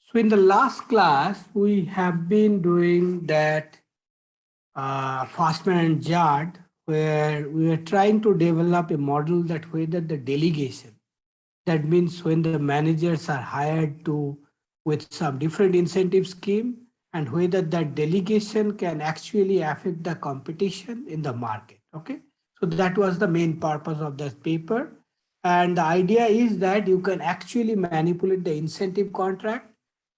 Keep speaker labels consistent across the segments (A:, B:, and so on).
A: So in the last class, we have been doing that Fastman and Jard, where we were trying to develop a model that whether the delegation, that means when the managers are hired to with some different incentive scheme, and whether that delegation can actually affect the competition in the market. Okay, so that was the main purpose of that paper. And the idea is that you can actually manipulate the incentive contract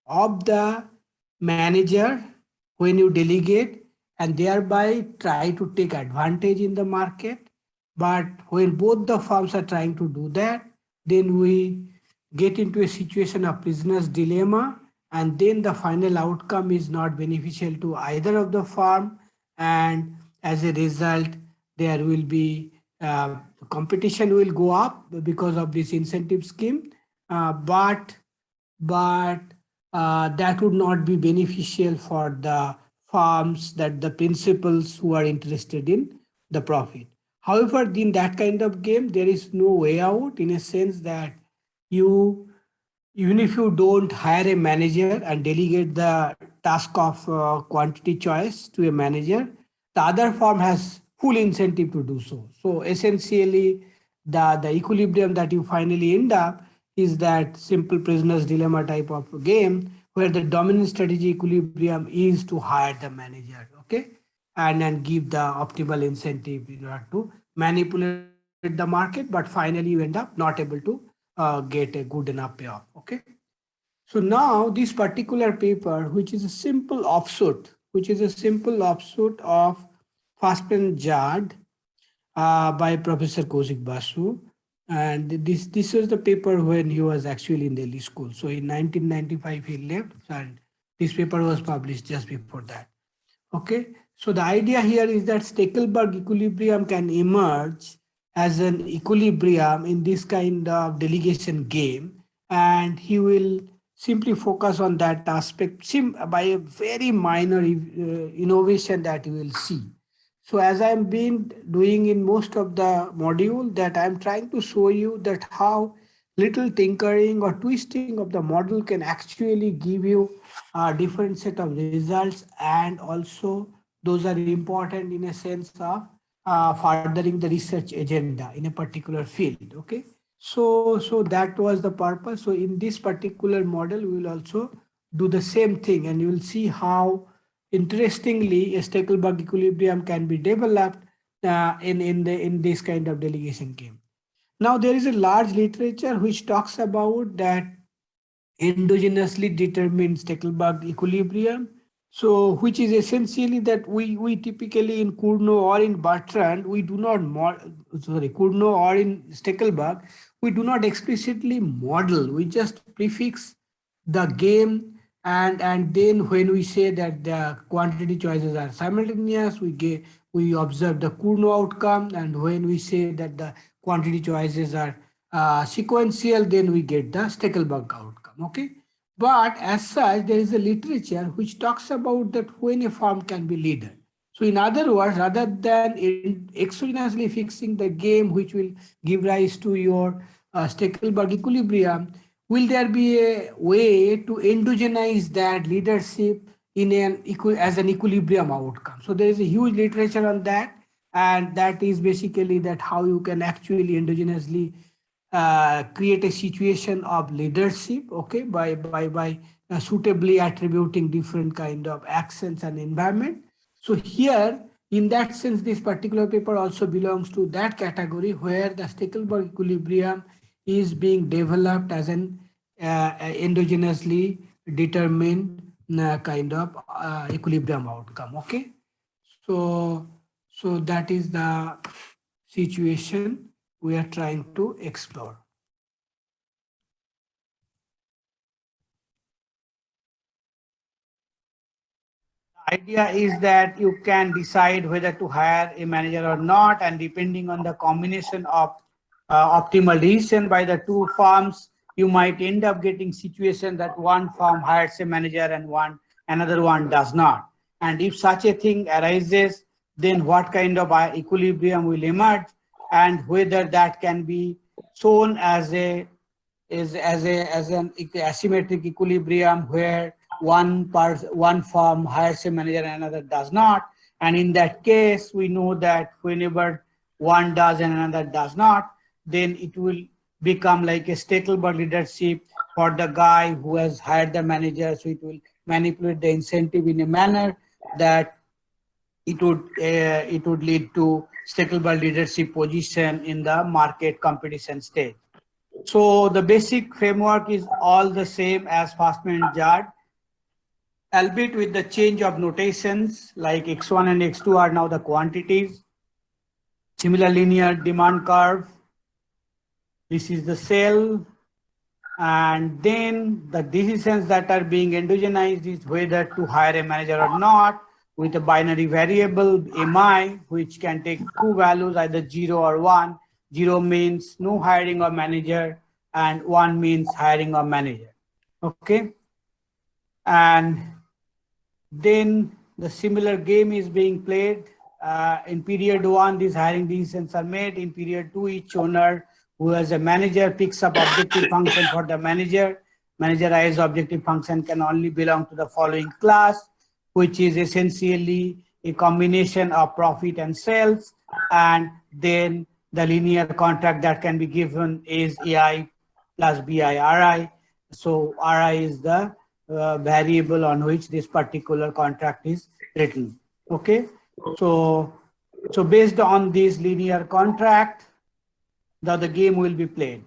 A: of the manager when you delegate, and thereby try to take advantage in the market. But when both the firms are trying to do that, then we get into a situation of prisoner's dilemma, and then the final outcome is not beneficial to either of the firm, and as a result there will be competition will go up because of this incentive scheme, but that would not be beneficial for the farms, that the principals who are interested in the profit. However, in that kind of game, there is no way out, in a sense that you, even if you don't hire a manager and delegate the task of quantity choice to a manager, the other firm has full incentive to do so. So essentially, the equilibrium that you finally end up is that simple prisoner's dilemma type of game, where the dominant strategy equilibrium is to hire the manager, okay, and then give the optimal incentive in order to manipulate the market, but finally you end up not able to get a good enough payoff. Okay. So now this particular paper, which is a simple offshoot, of Fastman Jard by Professor Kaushik Basu. And this was the paper when he was actually in Delhi school. So in 1995 he left, and this paper was published just before that. Okay, so the idea here is that Stekelberg equilibrium can emerge as an equilibrium in this kind of delegation game, and he will simply focus on that aspect by a very minor innovation that you will see. So as I'm been doing in most of the module, that I'm trying to show you that how little tinkering or twisting of the model can actually give you a different set of results, and also those are important in a sense of furthering the research agenda in a particular field. Okay, so that was the purpose. So in this particular model we will also do the same thing, and you will see how interestingly a Stekelberg equilibrium can be developed in this kind of delegation game. Now there is a large literature which talks about that endogenously determined Stekelberg equilibrium. So, which is essentially that we typically in Cournot or in Bertrand, we do not Cournot or in Stekelberg, we do not explicitly model. We just prefix the game, and then when we say that the quantity choices are simultaneous, we observe the Cournot outcome, and when we say that the quantity choices are sequential, then we get the Stekelberg outcome. Okay, but as such, there is a literature which talks about that when a firm can be leader. So in other words, rather than exogenously fixing the game which will give rise to your Stekelberg equilibrium, will there be a way to endogenize that leadership in as an equilibrium outcome? So there is a huge literature on that, and that is basically that how you can actually endogenously create a situation of leadership, okay, by suitably attributing different kind of actions and environment. So here, in that sense, this particular paper also belongs to that category where the Stekelberg equilibrium is being developed as an endogenously determined kind of equilibrium outcome. Okay, so that is the situation we are trying to explore. The idea is that you can decide whether to hire a manager or not, and depending on the combination of optimal decision by the two firms, you might end up getting situation that one firm hires a manager and another one does not. And if such a thing arises, then what kind of equilibrium will emerge, and whether that can be shown as a is as an asymmetric equilibrium where one firm hires a manager and another does not. And in that case, we know that whenever one does and another does not, then it will become like a Stackelberg leadership for the guy who has hired the manager. So it will manipulate the incentive in a manner that it would lead to Stackelberg leadership position in the market competition stage. So the basic framework is all the same as Fastman and Jard, albeit with the change of notations, like X1 and X2 are now the quantities. Similar linear demand curve. This is the cell. And then the decisions that are being endogenized is whether to hire a manager or not, with a binary variable mi, which can take two values, either 0 or 1. 0 means no hiring of manager and 1 means hiring of manager. Okay. And then the similar game is being played. In period 1, these hiring decisions are made. In period 2, each owner who has a manager picks up objective function for the manager. Managerized objective function can only belong to the following class, which is essentially a combination of profit and sales. And then the linear contract that can be given is AI plus BI RI. So RI is the variable on which this particular contract is written. Okay. So based on this linear contract, the game will be played.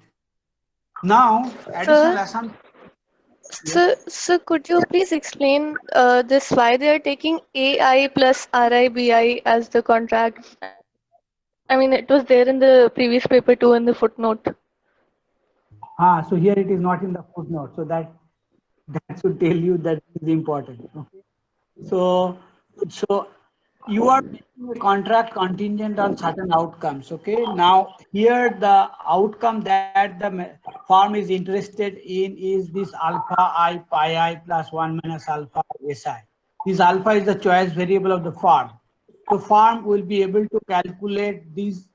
A: Now, additional assumption.
B: So could you please explain this, why they are taking AI plus RIBI as the contract? I mean, it was there in the previous paper too in the footnote.
A: So here it is not in the footnote. So that should tell you that is important. Okay. So you are making a contract contingent on certain outcomes. Okay. Now here the outcome that the firm is interested in is this alpha I pi I plus 1 minus alpha SI. This alpha is the choice variable of the firm. So firm will be able to calculate these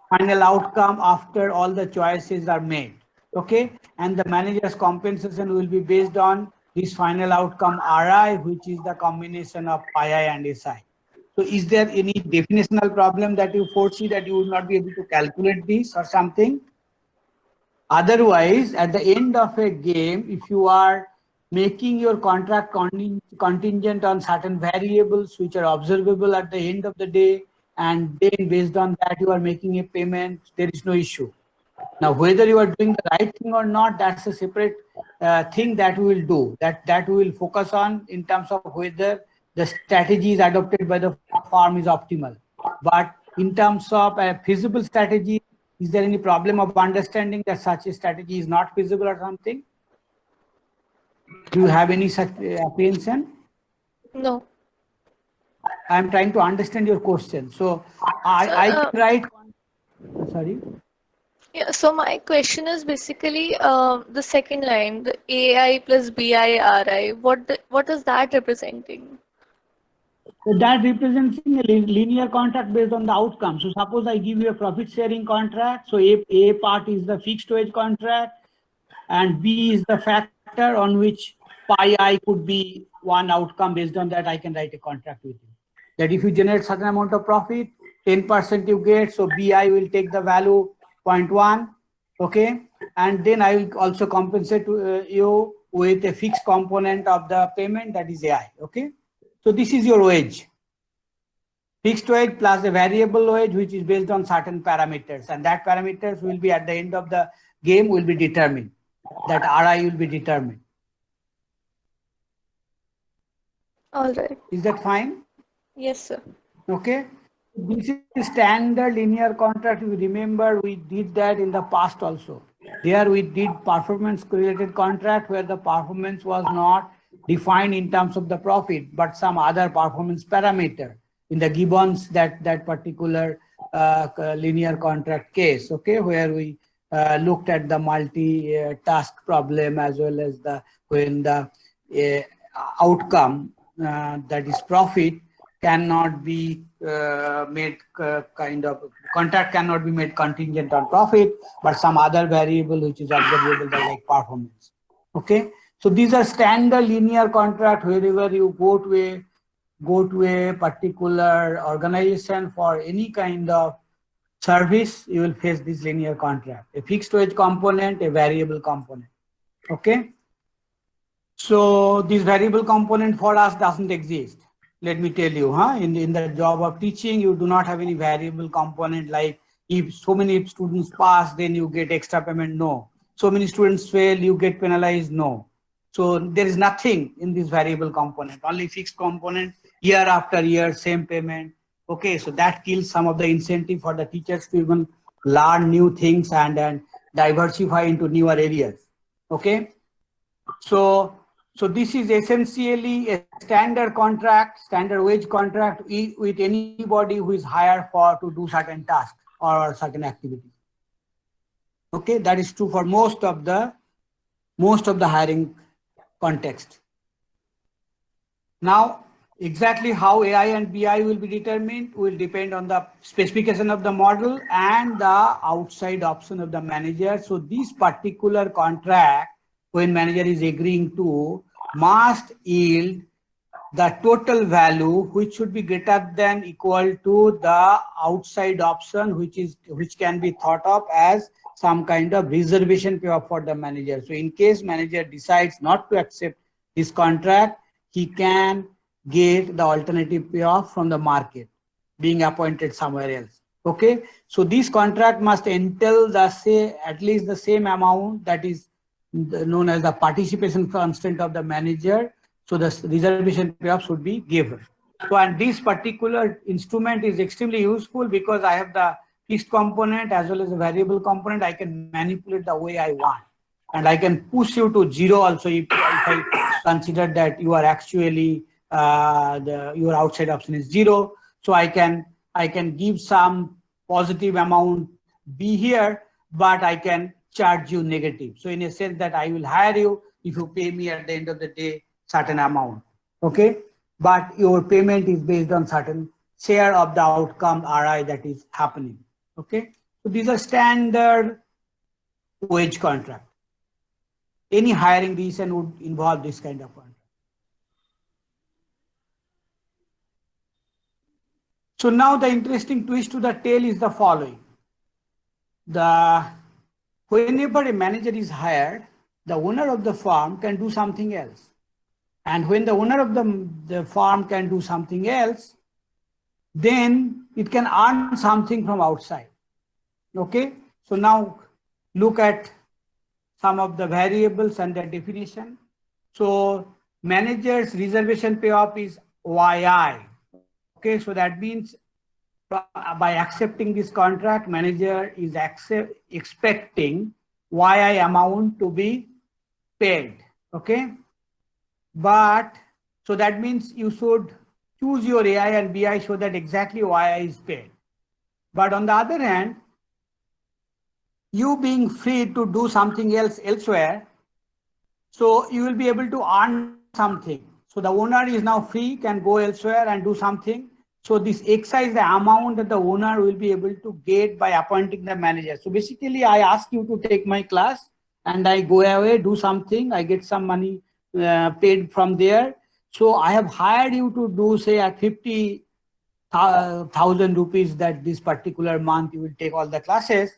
A: final outcome after all the choices are made. Okay. And the manager's compensation will be based on this final outcome RI, which is the combination of pi I and SI. So is there any definitional problem that you foresee that you will not be able to calculate this or something? Otherwise, at the end of a game, if you are making your contract contingent on certain variables which are observable at the end of the day, and then based on that you are making a payment, there is no issue. Now, whether you are doing the right thing or not, that's a separate thing that we will do, that we will focus on in terms of whether the strategy is adopted by the firm is optimal. But in terms of a feasible strategy, is there any problem of understanding that such a strategy is not feasible or something? Do you have any such apprehension?
B: No.
A: I'm trying to understand your question. So I can write. Sorry.
B: Yeah, so my question is basically the second line, the AI plus BIRI. What is that representing?
A: So that representing a linear contract based on the outcome. So suppose I give you a profit sharing contract. So A part is the fixed wage contract and B is the factor on which pi I could be one outcome. Based on that, I can write a contract with you. That if you generate certain amount of profit, 10% you get. So BI will take the value 0.1. Okay. And then I will also compensate you with a fixed component of the payment, that is AI. Okay. So this is your wage. Fixed wage plus a variable wage, which is based on certain parameters. And that parameters will be at the end of the game will be determined. That RI will be determined.
B: All right.
A: Is that fine?
B: Yes, sir.
A: Okay. This is standard linear contract. If you remember, we did that in the past also. There we did performance correlated contract where the performance was not defined in terms of the profit, but some other performance parameter in the Gibbons that particular linear contract case. Okay, where we looked at the multi-task problem as well as the when the outcome that is profit
C: cannot be made contract cannot be made contingent on profit, but some other variable which is observable like performance. Okay, so these are standard linear contract. Wherever you go to a particular organization for any kind of service, you will face this linear contract, a fixed wage component, a variable component. Okay, so this variable component for us doesn't exist. Let me tell you, in the job of teaching, you do not have any variable component like if so many students pass, then you get extra payment. No. So many students fail, you get penalized. No. So there is nothing in this variable component, only fixed component, year after year, same payment. Okay, so that kills some of the incentive for the teachers to even learn new things and diversify into newer areas. Okay, so this is essentially a standard contract, standard wage contract with anybody who is hired for to do certain tasks or certain activities. Okay, that is true for most of the hiring context. Now, exactly how AI and BI will be determined will depend on the specification of the model and the outside option of the manager. So this particular contract, when manager is agreeing to, must yield the total value which should be greater than equal to the outside option, which can be thought of as some kind of reservation payoff for the manager. So in case manager decides not to accept this contract, he can get the alternative payoff from the market, being appointed somewhere else. Okay, so this contract must entail at least the same amount that is known as the participation constant of the manager. So the reservation payoff should be given. So, and this particular instrument is extremely useful because I have the fixed component as well as a variable component. I can manipulate the way I want, and I can push you to zero also if I consider that you are actually your outside option is zero. So I can give some positive amount be here, but I can charge you negative. So in a sense that I will hire you if you pay me at the end of the day certain amount. Okay, but your payment is based on certain share of the outcome RI that is happening. Okay, so these are standard wage contract. Any hiring decision would involve this kind of contract. So now the interesting twist to the tale is the following. Whenever a manager is hired, the owner of the firm can do something else. And when the owner of the firm can do something else, then it can earn something from outside. Okay, so now look at some of the variables and their definition. So manager's reservation payoff is YI. Okay, so that means by accepting this contract, manager is expecting YI amount to be paid. Okay, but so that means you should choose your AI and BI so that exactly YI is paid. But on the other hand, you being free to do something else elsewhere, so you will be able to earn something. So the owner is now free, can go elsewhere and do something. So this XI is the amount that the owner will be able to get by appointing the manager. So basically, I ask you to take my class and I go away, do something, I get some money paid from there. So I have hired you to do, say, at 50,000 rupees that this particular month you will take all the classes.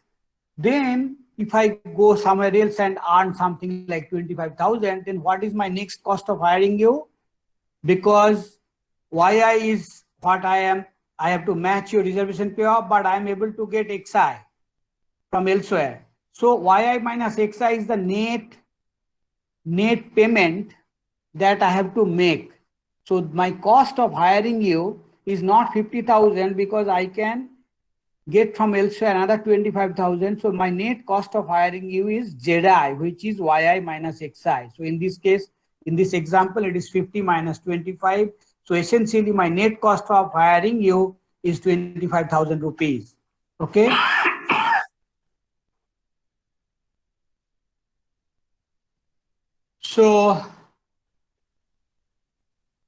C: Then if I go somewhere else and earn something like 25,000, then what is my next cost of hiring you? Because YI is what I have to match your reservation payoff, but I am able to get XI from elsewhere. So YI minus XI is the net payment that I have to make. So my cost of hiring you is not 50,000 because I can get from elsewhere another 25,000. So my net cost of hiring you is ZI, which is YI minus XI. So in this case, in this example, it is 50 minus 25. So essentially my net cost of hiring you is 25,000 rupees. Okay. So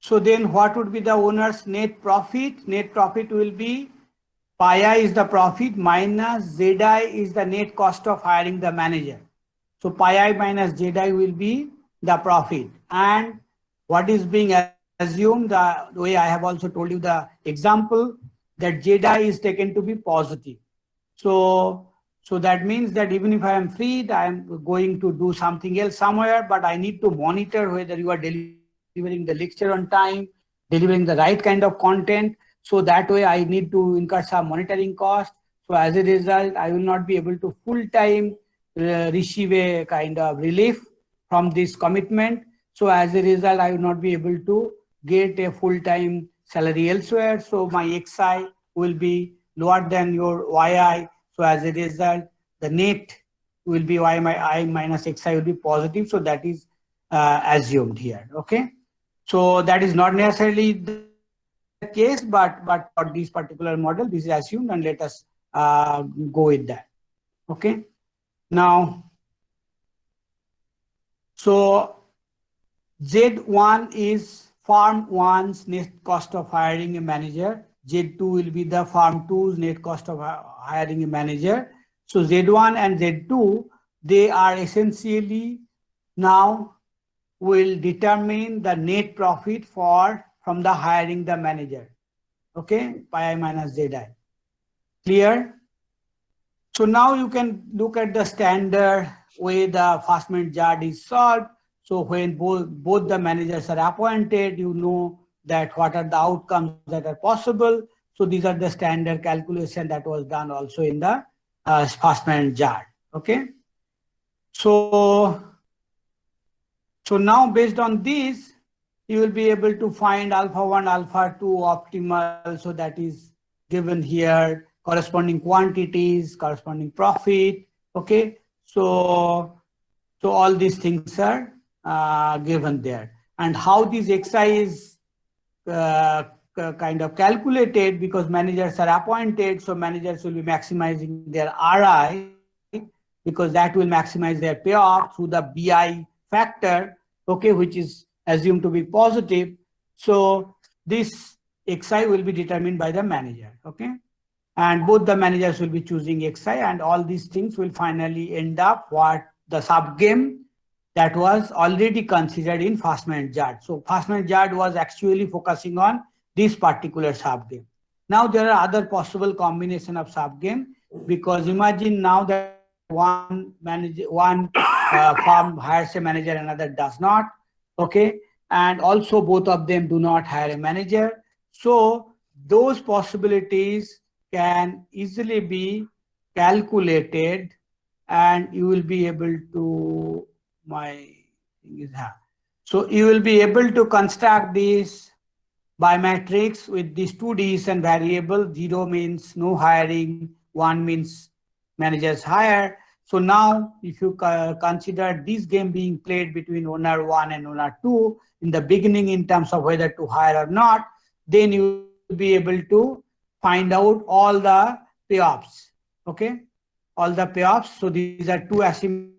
C: So then what would be the owner's net profit? Net profit will be pi I is the profit minus Zi is the net cost of hiring the manager. So pi I minus Zi will be the profit. And what is being assumed, the way I have also told you the example, that Zi is taken to be positive. So that means that even if I am freed, I am going to do something else somewhere, but I need to monitor whether you are delivering the lecture on time, delivering the right kind of content. So that way I need to incur some monitoring cost. So as a result, I will not be able to full-time receive a kind of relief from this commitment. So as a result, I will not be able to get a full-time salary elsewhere. So my XI will be lower than your YI. So as a result, the net will be Y I minus XI will be positive. So that is assumed here. Okay. So that is not necessarily the case, but for this particular model, this is assumed, and let us go with that. Okay. Now, so Z1 is firm 1's net cost of hiring a manager. Z2 will be the firm 2's net cost of hiring a manager. So Z1 and Z2, they are essentially now will determine the net profit from the hiring the manager. Okay, pi I minus Zi. Clear? So now you can look at the standard way the Fastman-Jard is solved. So when both the managers are appointed, you know that what are the outcomes that are possible. So these are the standard calculation that was done also in the Fastman-Jard. Okay. So now based on this, you will be able to find alpha 1, alpha 2 optimal. So that is given here, corresponding quantities, corresponding profit. Okay. So all these things are given there. And how this XI is kind of calculated, because managers are appointed, so managers will be maximizing their RI, because that will maximize their payoff through the BI factor, okay, which is assumed to be positive. So this XI will be determined by the manager, okay? And both the managers will be choosing XI, and all these things will finally end up what the subgame that was already considered in Fastman-Jard. So Fastman-Jard was actually focusing on this particular subgame. Now there are other possible combination of subgame, because imagine now that one firm hires a manager, another does not, okay, and also both of them do not hire a manager. So those possibilities can easily be calculated, and you will be able to, so you will be able to construct this by matrix with these two decision variable. 0 means no hiring, 1 means managers hire. So now if you consider this game being played between owner 1 and owner 2 in the beginning in terms of whether to hire or not, then you will be able to find out all the payoffs, okay? All the payoffs. So these are two asymmetric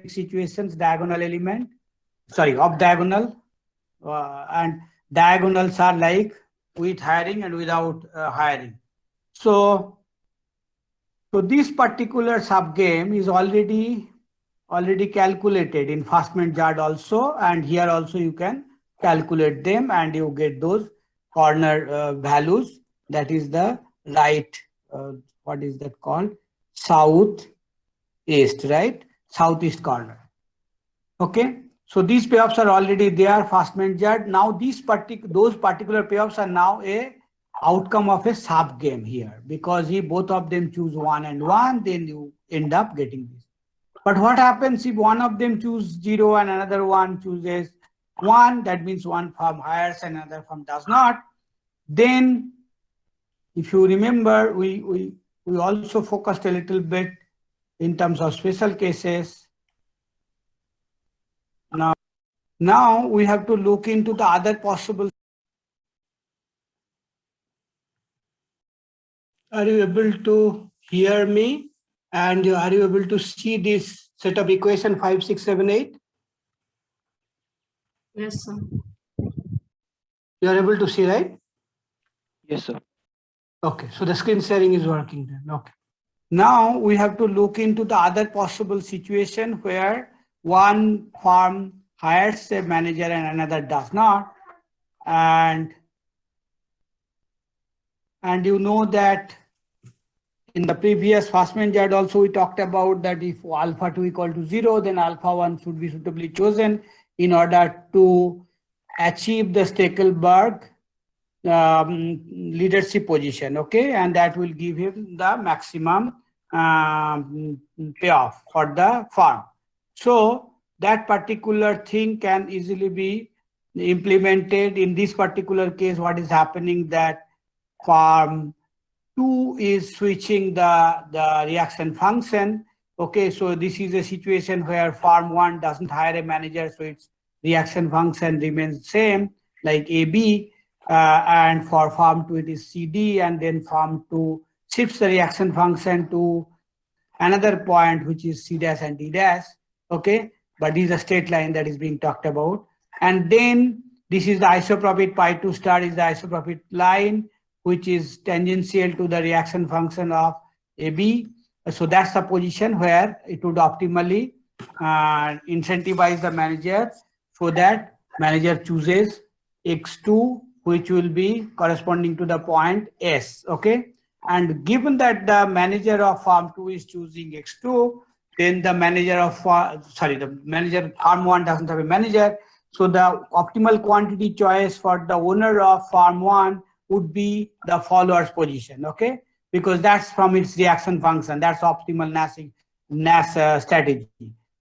C: situations, diagonal element, sorry, off diagonal, and diagonals are like with hiring and without hiring. So this particular subgame is already calculated in Fastman-Jard also, and here also you can calculate them and you get those corner values. That is the right, what is that called? Southeast, right? Southeast corner. Okay. So these payoffs are already there, Fastman-Jard. Now those particular payoffs are now a outcome of a sub game here, because if both of them choose 1 and 1, then you end up getting this. But what happens if one of them choose 0 and another one chooses 1? That means one firm hires and another firm does not. Then, if you remember, we also focused a little bit in terms of special cases. Now we have to look into the other possible. Are you able to hear me? And are you able to see this set of equation 5, 6, 7, 8?
D: Yes, sir.
A: You are able to see, right?
D: Yes, sir.
A: Okay, so the screen sharing is working then. Okay.
C: Now we have to look into the other possible situation where one firm hires a manager and another does not. And you know that in the previous Fastman chart also we talked about that if alpha 2 equal to 0, then alpha 1 should be suitably chosen in order to achieve the Stackelberg leadership position, okay, and that will give him the maximum payoff for the firm. So that particular thing can easily be implemented. In this particular case, what is happening that firm 2 is switching the reaction function. Okay, so this is a situation where firm 1 doesn't hire a manager, so its reaction function remains same like AB. And for firm 2 it is CD, and then firm 2 shifts the reaction function to another point which is C dash and D dash. Okay, but this is a straight line that is being talked about. And then this is the isoprofit pi 2 star is the isoprofit line which is tangential to the reaction function of AB. So that's the position where it would optimally incentivize the manager so that manager chooses X2, which will be corresponding to the point S, okay? And given that the manager of firm 2 is choosing X2, then the manager of, the manager firm 1 doesn't have a manager. So the optimal quantity choice for the owner of firm 1 would be the follower's position, okay? Because that's from its reaction function, that's optimal Nash strategy.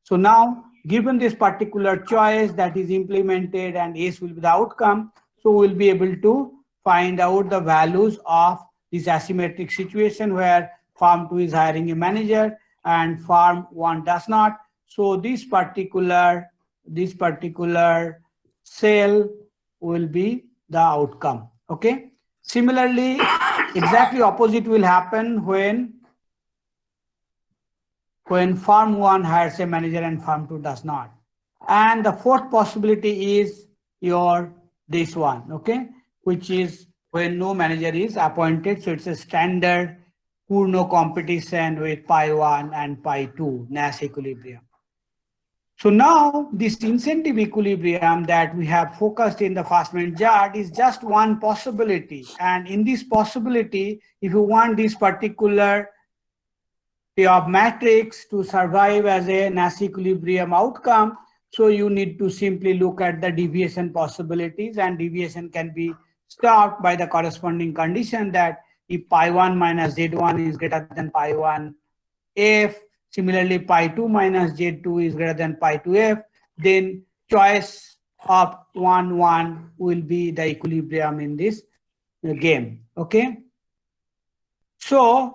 C: So now, given this particular choice that is implemented and S will be the outcome, so we'll be able to find out the values of this asymmetric situation where firm 2 is hiring a manager and firm 1 does not. So this particular cell will be the outcome, okay? Similarly, exactly opposite will happen when firm 1 hires a manager and firm 2 does not. And the fourth possibility is this one, okay, which is when no manager is appointed. So it's a standard Cournot competition with pi 1 and pi 2 Nash equilibrium. So now this incentive equilibrium that we have focused in the Fastman chart is just one possibility. And in this possibility, if you want this particular payoff matrix to survive as a Nash equilibrium outcome, so you need to simply look at the deviation possibilities, and deviation can be stopped by the corresponding condition that if pi 1 minus Z1 is greater than pi 1 F, similarly pi 2 minus Z2 is greater than pi 2 F, then choice of 1, 1 will be the equilibrium in this game, okay? So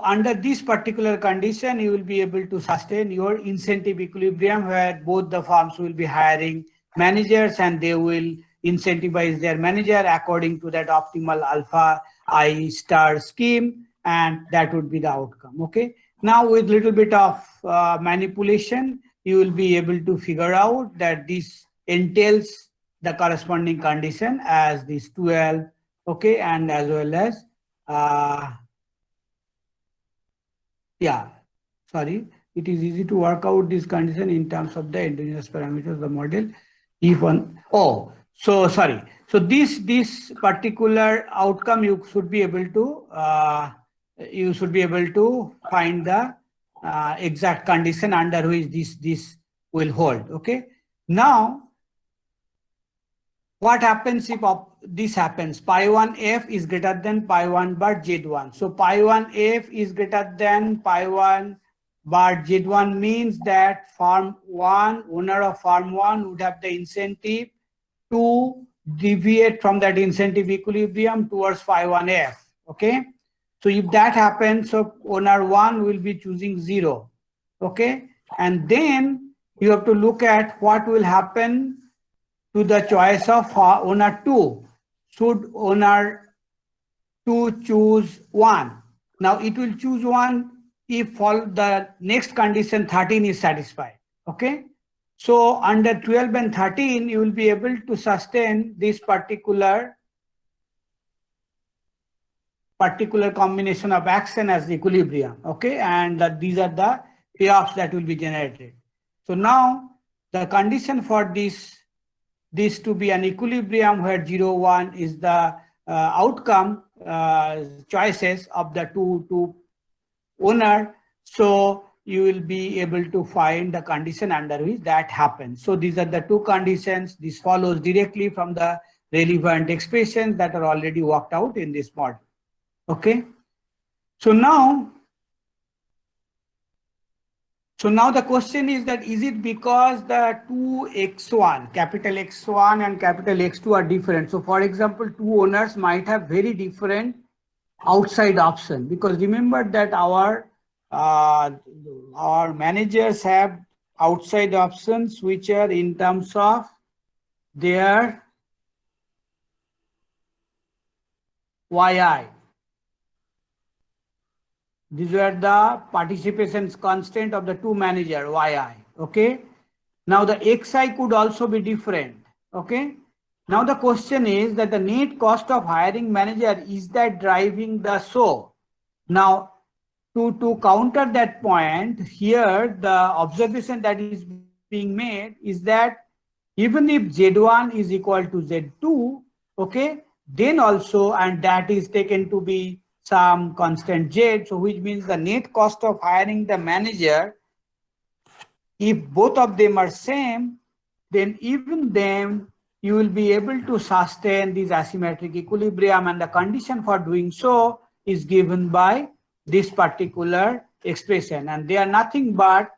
C: under this particular condition, you will be able to sustain your incentive equilibrium where both the firms will be hiring managers and they will incentivize their manager according to that optimal alpha I star scheme, and that would be the outcome, okay? Now with little bit of manipulation, you will be able to figure out that this entails the corresponding condition as this 12, okay, and as well as it is easy to work out this condition in terms of the endogenous parameters of the model. So this particular outcome you should be able to find the exact condition under which this will hold, okay? Now what happens if this happens? Pi 1 F is greater than pi 1 bar Z1. So pi 1 F is greater than pi 1 bar Z1 means that firm 1, owner of firm 1 would have the incentive to deviate from that incentive equilibrium towards pi 1 F, okay? So if that happens, so owner 1 will be choosing 0, okay? And then you have to look at what will happen to the choice of owner 2. Should owner 2 choose 1? Now it will choose 1 if the next condition 13 is satisfied, okay? So under 12 and 13, you will be able to sustain this particular combination of action as the equilibrium, okay? And these are the payoffs that will be generated. So now the condition for this to be an equilibrium where 0, 1 is the outcome choices of the two owner. So you will be able to find the condition under which that happens. So these are the two conditions. This follows directly from the relevant expressions that are already worked out in this model. Okay. So now the question is that, is it because the two X1, capital X1 and capital X2 are different? So for example, two owners might have very different outside option, because remember that our managers have outside options which are in terms of their YI. These were the participation constant of the two manager YI. Okay. Now the XI could also be different. Okay. Now the question is that the net cost of hiring manager, is that driving the show? Now to counter that point, here the observation that is being made is that even if Z1 is equal to Z2, okay, then also, and that is taken to be some constant Z, so which means the net cost of hiring the manager, if both of them are same, then even then you will be able to sustain this asymmetric equilibrium, and the condition for doing so is given by this particular expression, and they are nothing but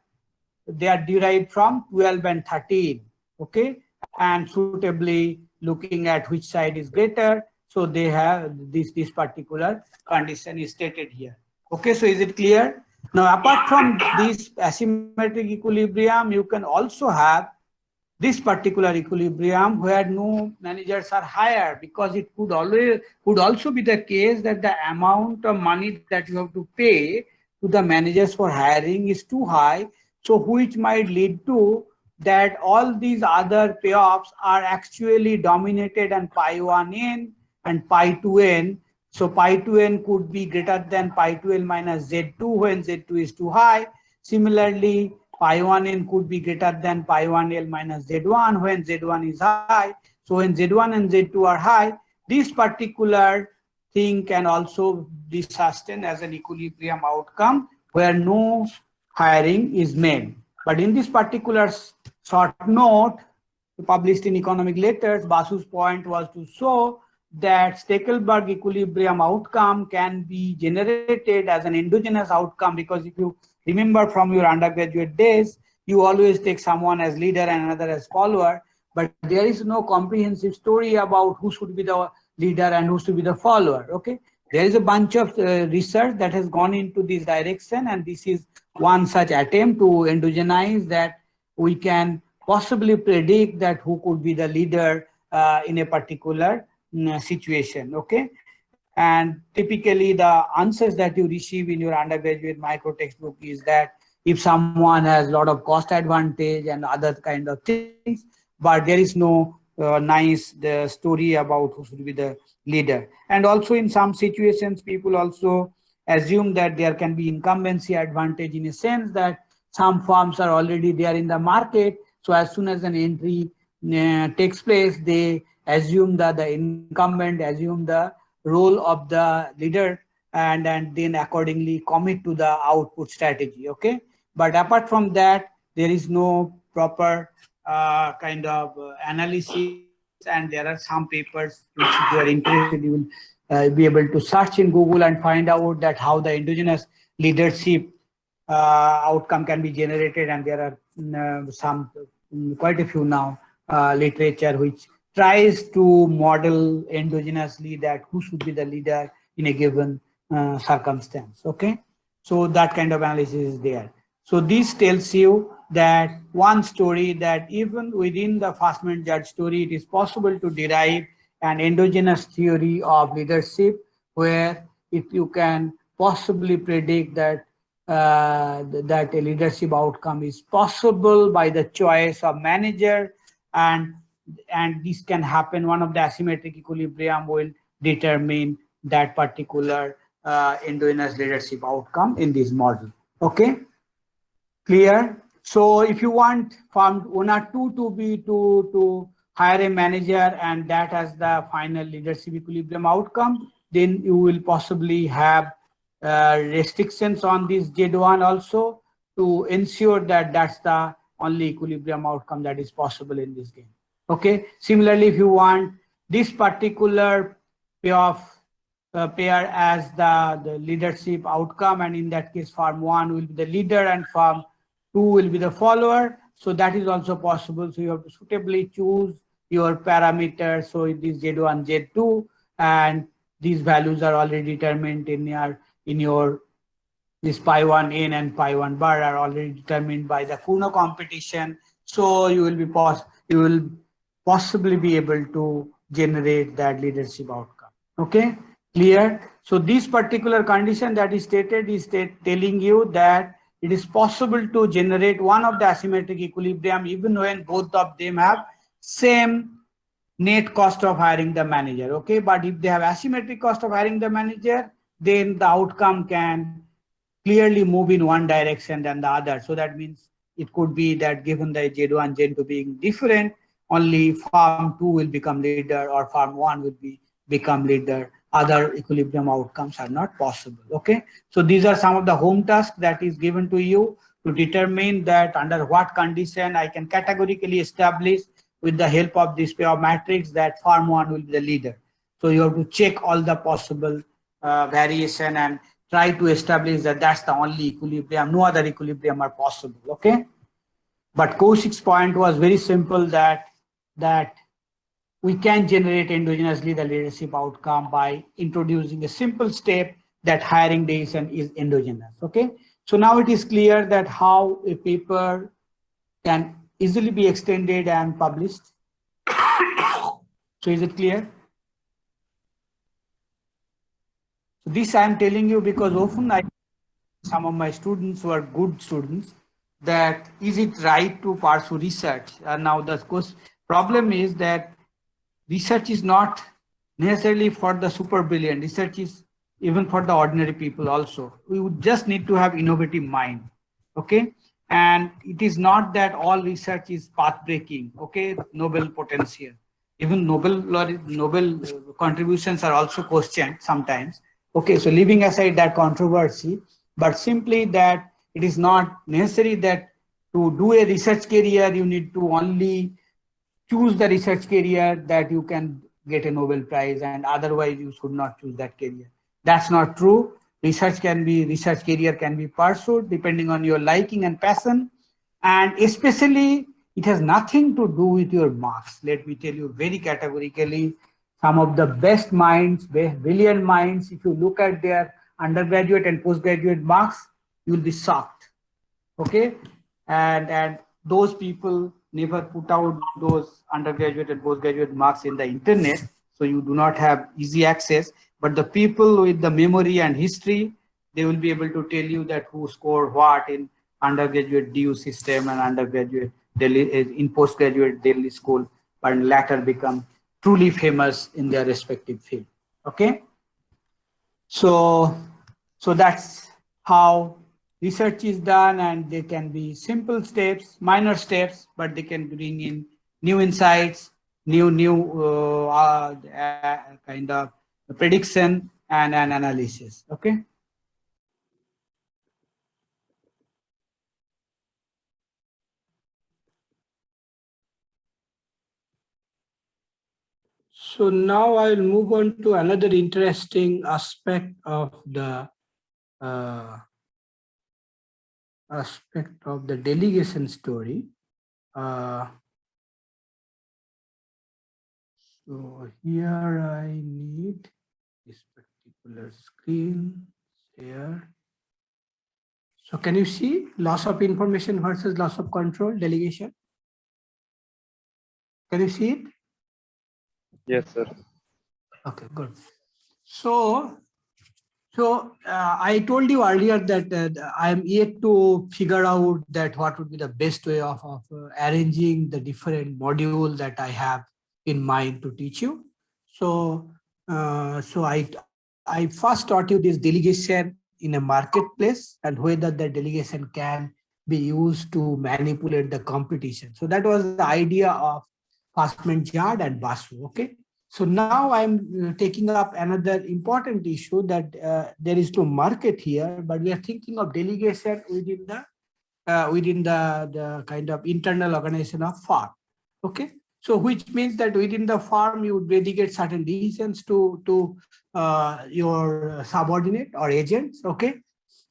C: they are derived from 12 and 13, okay, and suitably looking at which side is greater. So they have this particular condition is stated here. Okay, so is it clear? Now, apart from this asymmetric equilibrium, you can also have this particular equilibrium where no managers are higher, because it could also be the case that the amount of money that you have to pay to the managers for hiring is too high, so which might lead to that all these other payoffs are actually dominated and pi 1n and pi 2n. So pi 2n could be greater than pi 2n minus z2 when z2 is too high. Similarly, pi 1n could be greater than pi 1l minus z1 when z1 is high. So when z1 and z2 are high, this particular thing can also be sustained as an equilibrium outcome where no hiring is made. But in this particular short note published in Economic Letters, Basu's point was to show that Stekelberg equilibrium outcome can be generated as an endogenous outcome, because if you remember from your undergraduate days, you always take someone as leader and another as follower, but there is no comprehensive story about who should be the leader and who should be the follower. Okay, there is a bunch of research that has gone into this direction, and this is one such attempt to endogenize that we can possibly predict that who could be the leader in a particular situation. Okay, and typically the answers that you receive in your undergraduate micro textbook is that if someone has a lot of cost advantage and other kind of things, but there is no nice story about who should be the leader. And also in some situations, people also assume that there can be incumbency advantage, in a sense that some firms are already there in the market. So as soon as an entry takes place, they assume that the incumbent assume the role of the leader, and then accordingly commit to the output strategy. Okay, but apart from that, there is no proper kind of analysis, and there are some papers which, if you are interested, you will be able to search in Google and find out that how the endogenous leadership outcome can be generated, and there are quite a few now literature which tries to model endogenously that who should be the leader in a given circumstance. Okay, so that kind of analysis is there. So this tells you that one story, that even within the Fastman-Judge story, it is possible to derive an endogenous theory of leadership, where if you can possibly predict that that a leadership outcome is possible by the choice of manager, and this can happen. One of the asymmetric equilibrium will determine that particular endogenous leadership outcome in this model. Okay, clear? So if you want farm 1 or 2 to be to hire a manager and that has the final leadership equilibrium outcome, then you will possibly have restrictions on this Z1 also to ensure that that's the only equilibrium outcome that is possible in this game. Okay. Similarly, if you want this particular pair as the leadership outcome, and in that case, farm 1 will be the leader and farm 2 will be the follower. So that is also possible. So you have to suitably choose your parameters. So it is Z1, Z2, and these values are already determined in your this pi1n and pi1 bar are already determined by the Kuno competition. So you will possibly be able to generate that leadership outcome. Okay, clear? So this particular condition that is stated is telling you that it is possible to generate one of the asymmetric equilibrium even when both of them have same net cost of hiring the manager. Okay, but if they have asymmetric cost of hiring the manager, then the outcome can clearly move in one direction than the other. So that means it could be that given the Z1, Z2 being different, only farm 2 will become leader or farm 1 will become leader. Other equilibrium outcomes are not possible. Okay, so these are some of the home tasks that is given to you to determine that under what condition I can categorically establish with the help of this pair of matrix that farm 1 will be the leader. So you have to check all the possible variation and try to establish that that's the only equilibrium, no other equilibrium are possible. Okay, but Koushik's point was very simple, that we can generate endogenously the leadership outcome by introducing a simple step that hiring decision is endogenous. Okay, so now it is clear that how a paper can easily be extended and published. So is it clear? So this I am telling you because often some of my students who are good students, that is it right to pursue research? Now the problem is that research is not necessarily for the super brilliant. Research is even for the ordinary people also. We would just need to have innovative mind. Okay, and it is not that all research is path breaking. Okay, Nobel potential, even Nobel contributions are also questioned sometimes. Okay, so leaving aside that controversy, but simply that it is not necessary that to do a research career you need to only choose the research career that you can get a Nobel Prize, and otherwise you should not choose that career. That's not true. Research career can be pursued depending on your liking and passion, and especially it has nothing to do with your marks. Let me tell you very categorically, some of the best minds, brilliant minds, if you look at their undergraduate and postgraduate marks, you will be shocked. Okay, and those people never put out those undergraduate and postgraduate marks in the internet, so you do not have easy access. But the people with the memory and history, they will be able to tell you that who scored what in undergraduate DU system and undergraduate Delhi, in postgraduate Delhi school, but later become truly famous in their respective field. Okay, so that's how research is done, and they can be simple steps, minor steps, but they can bring in new insights, new kind of prediction and an analysis. Okay.
A: So now I will move on to another interesting aspect of the delegation story. So here I need this particular screen share. So can you see loss of information versus loss of control delegation? Can you see it?
D: Yes, sir.
A: Okay, good. So
C: So I told you earlier that I am yet to figure out that what would be the best way of arranging the different modules that I have in mind to teach you. So I first taught you this delegation in a marketplace and whether the delegation can be used to manipulate the competition. So that was the idea of Fastman-Jalad and Basu. Okay. So now I'm taking up another important issue that there is no market here, but we are thinking of delegation within the kind of internal organization of firm. Okay, so which means that within the firm you would delegate certain decisions to your subordinate or agents. Okay,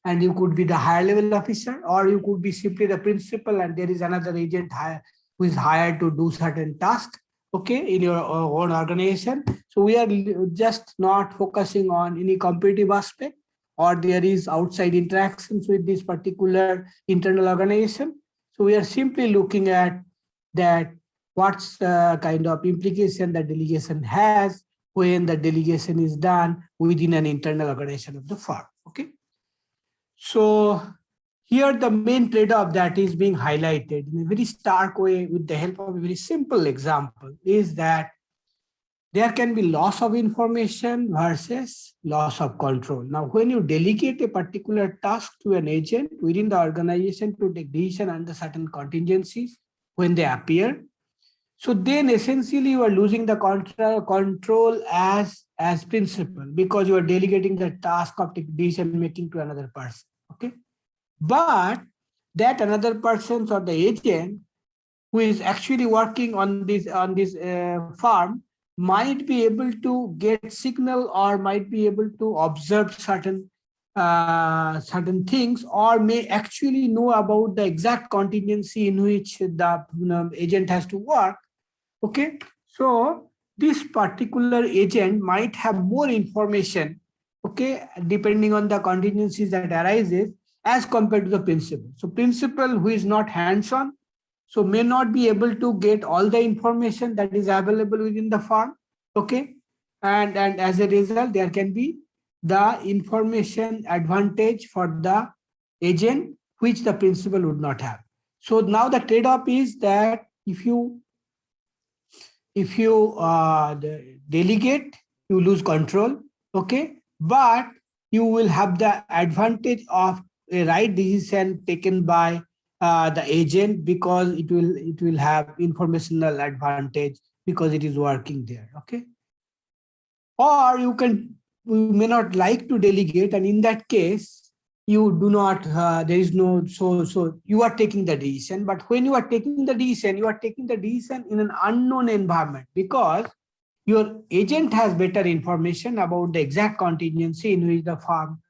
C: and you could be the higher level officer, or you could be simply the principal, and there is another agent who is hired to do certain tasks. Okay, in your own organization. So we are just not focusing on any competitive aspect, or there is outside interactions with this particular internal organization. So we are simply looking at that what's the kind of implication that delegation has when the delegation is done within an internal organization of the firm. Okay. So here the main trade-off that is being highlighted in a very stark way with the help of a very simple example is that there can be loss of information versus loss of control. Now, when you delegate a particular task to an agent within the organization to take decision under certain contingencies when they appear, so then essentially you are losing the control as principal because you are delegating the task of decision making to another person. Okay. But that another person or the agent who is actually working on this farm might be able to get signal or might be able to observe certain things, or may actually know about the exact contingency in which the agent has to work. Okay, so this particular agent might have more information, okay, depending on the contingencies that arises as compared to the principal. So principal who is not hands-on, so may not be able to get all the information that is available within the firm. Okay, and as a result there can be the information advantage for the agent which the principal would not have. So now the trade-off is that if you delegate, you lose control. Okay, but you will have the advantage of a right decision taken by the agent because it will have informational advantage because it is working there. Okay, or you may not like to delegate, and in that case you do not there is no so you are taking the decision. But when you are taking the decision, you are taking the decision in an unknown environment because your agent has better information about the exact contingency in which the farm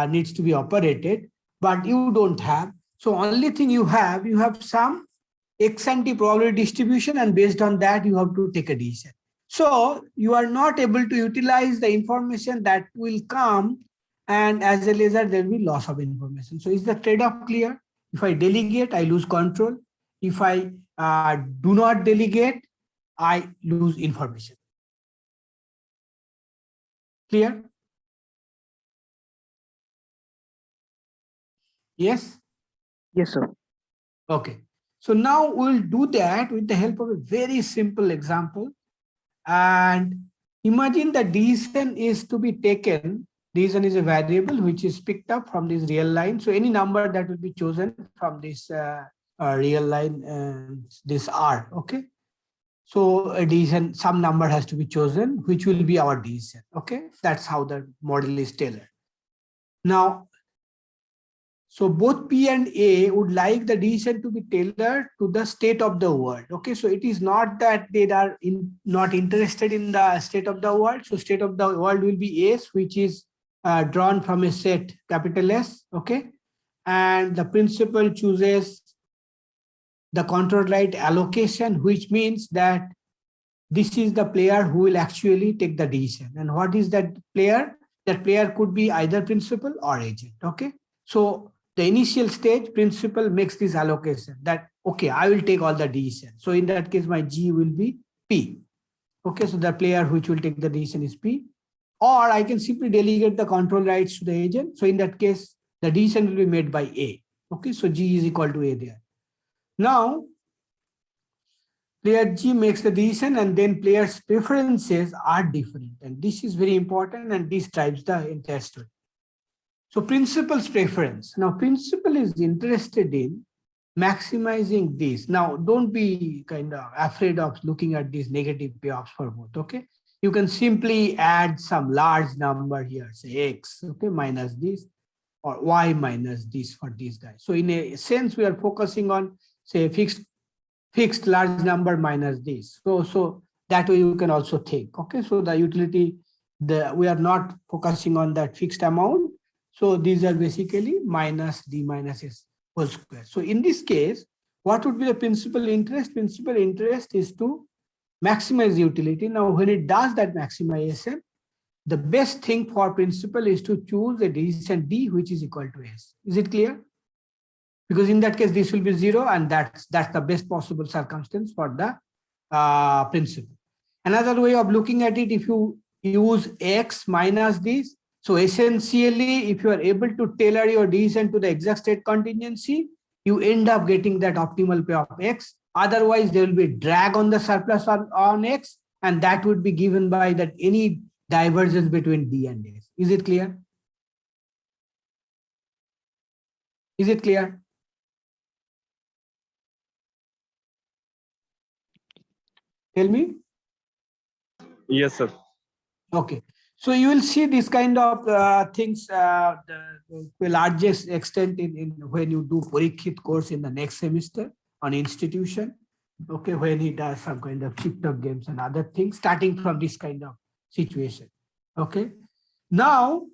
C: needs to be operated, but you don't have. So only thing you have some ex-ante probability distribution, and based on that you have to take a decision. So you are not able to utilize the information that will come, and as a result there will be loss of information. So is the trade-off clear? If I delegate, I lose control. If I do not delegate, I lose information. Clear? Yes?
D: Yes, sir.
C: Okay. So now we'll do that with the help of a very simple example. And imagine the decision is to be taken. Decision is a variable which is picked up from this real line. So any number that will be chosen from this real line, this R. Okay. So a decision, some number has to be chosen, which will be our decision. Okay. That's how the model is tailored. Now, so both P and A would like the decision to be tailored to the state of the world. Okay, so it is not that they are not interested in the state of the world. So state of the world will be S, which is drawn from a set capital S. Okay, and the principal chooses the control right allocation, which means that this is the player who will actually take the decision. And what is that player? That player could be either principal or agent. Okay, so the initial stage, principal makes this allocation that, okay, I will take all the decision. So in that case, my G will be P. Okay, so the player which will take the decision is P. or I can simply delegate the control rights to the agent. So in that case, the decision will be made by A. Okay, so G is equal to A there. Now, player G makes the decision and then player's preferences are different. And this is very important and this drives the entire story. So principal's preference. Now, principal is interested in maximizing this. Now, don't be kind of afraid of looking at these negative payoffs for both, okay? You can simply add some large number here, say X, okay, minus this, or Y minus this for these guys. So in a sense, we are focusing on, say, fixed large number minus this. So that way you can also think, okay? So the utility, we are not focusing on that fixed amount. So these are basically minus D minus S whole square. So in this case, what would be the principal interest? Principal interest is to maximize utility. Now, when it does that maximization, the best thing for principal is to choose a decision D which is equal to S. Is it clear? Because in that case, this will be 0, and that's the best possible circumstance for the principal. Another way of looking at it, if you use X minus this, so essentially, if you are able to tailor your decision to the exact state contingency, you end up getting that optimal pay of X. Otherwise, there will be a drag on the surplus on X, and that would be given by that any divergence between D and S. Is it clear? Is it clear? Tell me.
D: Yes, sir.
C: Okay. So you will see this kind of things to the largest extent in when you do Parikshit course in the next semester on institution. Okay, when he does some kind of TikTok games and other things, starting from this kind of situation. Okay. Now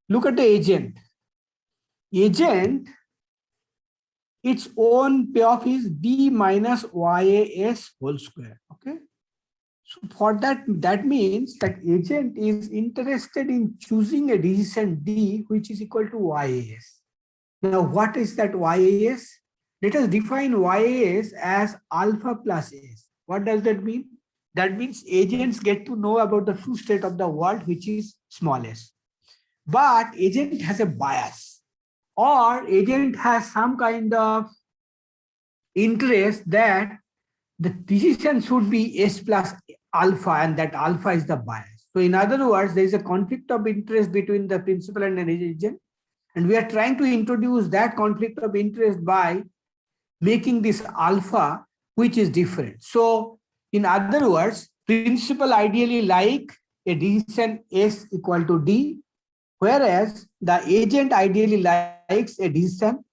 C: look at the agent. Agent, its own payoff is D minus YAS whole square. Okay. So for that means that agent is interested in choosing a decision D which is equal to YAS. Now, what is that YAS? Let us define YAS as alpha plus S. What does that mean? That means agents get to know about the true state of the world, which is small s. But agent has a bias, or agent has some kind of interest that the decision should be S plus alpha, and that alpha is the bias. So in other words, there is a conflict of interest between the principal and an agent, and we are trying to introduce that conflict of interest by making this alpha, which is different. So in other words, principal ideally like a decision S equal to D, whereas the agent ideally likes a decision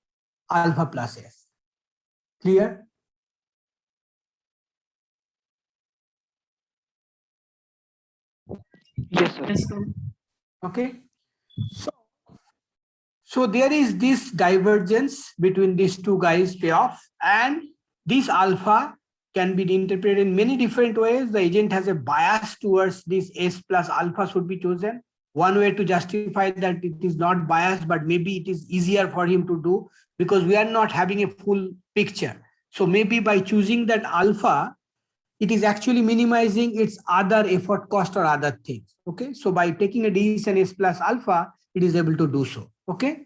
C: alpha plus S. Clear?
D: Yes, sir.
E: Yes, sir.
C: Okay. So there is this divergence between these two guys payoff, and this alpha can be interpreted in many different ways. The agent has a bias towards this S plus alpha should be chosen. One way to justify that it is not biased, but maybe it is easier for him to do because we are not having a full picture. So maybe by choosing that alpha, it is actually minimizing its other effort cost or other things. Okay. So by taking a decision S plus alpha, it is able to do so. Okay.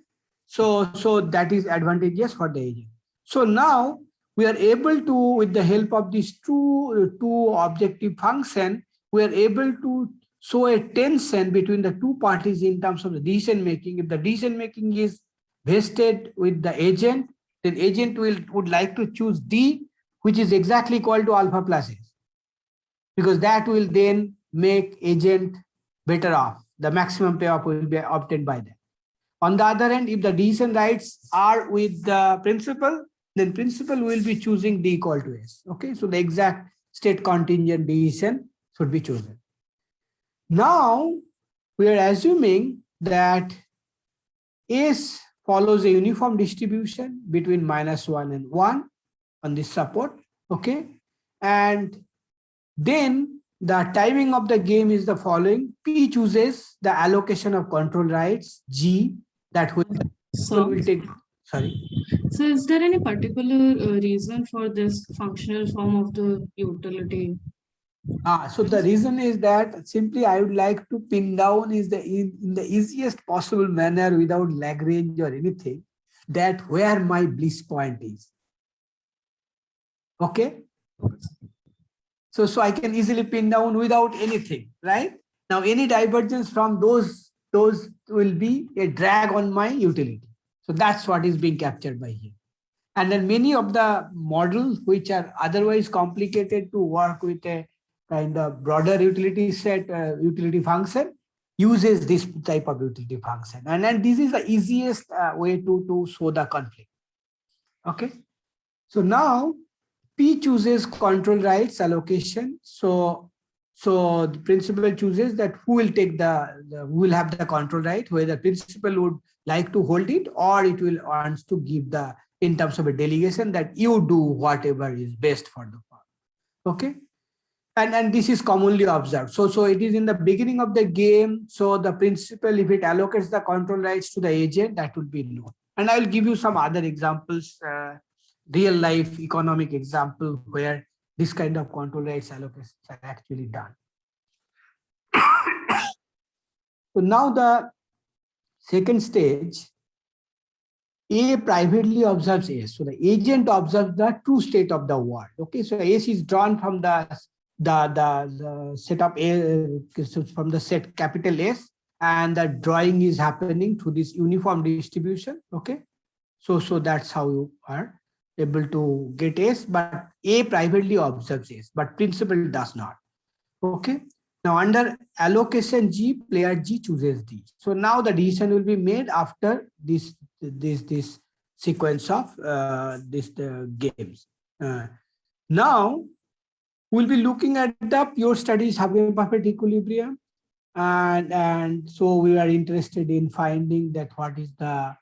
C: So that is advantageous for the agent. So now we are able to, with the help of these two objective function, we are able to show a tension between the two parties in terms of the decision making. If the decision making is vested with the agent, then agent would like to choose D, which is exactly equal to alpha plus S, because that will then make agent better off. The maximum payoff will be obtained by that. On the other hand, if the decision rights are with the principal, then principal will be choosing D equal to S. Okay, so the exact state contingent decision should be chosen. Now we are assuming that S follows a uniform distribution between -1 and 1 on this support. Okay, and then the timing of the game is the following. P chooses the allocation of control rights, G, that will take, sorry.
E: So is there any particular reason for this functional form of the utility?
C: So the reason is that simply I would like to pin down is in the easiest possible manner without Lagrange or anything, that where my bliss point is. Okay. So I can easily pin down without anything, right? Now any divergence from those will be a drag on my utility. So that's what is being captured by here. And then many of the models which are otherwise complicated to work with a kind of broader utility set, utility function, uses this type of utility function. And then this is the easiest way to show the conflict. Okay. So now P chooses control rights allocation. So the principal chooses that who will take who will have the control right, whether the principal would like to hold it or it will wants to give the, in terms of a delegation, that you do whatever is best for the firm. Okay. And this is commonly observed. So it is in the beginning of the game. So the principal, if it allocates the control rights to the agent, that would be known. And I will give you some other examples, real life economic example where this kind of control rights allocations are actually done. So now the second stage, A privately observes S. So the agent observes the true state of the world. Okay, so S is drawn from the set of A, from the set capital S, and the drawing is happening through this uniform distribution. Okay, so that's how you are able to get S, but A privately observes S, but principal does not. Okay. Now under allocation G, player G chooses D. So now the decision will be made after this sequence of games. Now we'll be looking at the pure studies having perfect equilibrium, and so we are interested in finding that what is the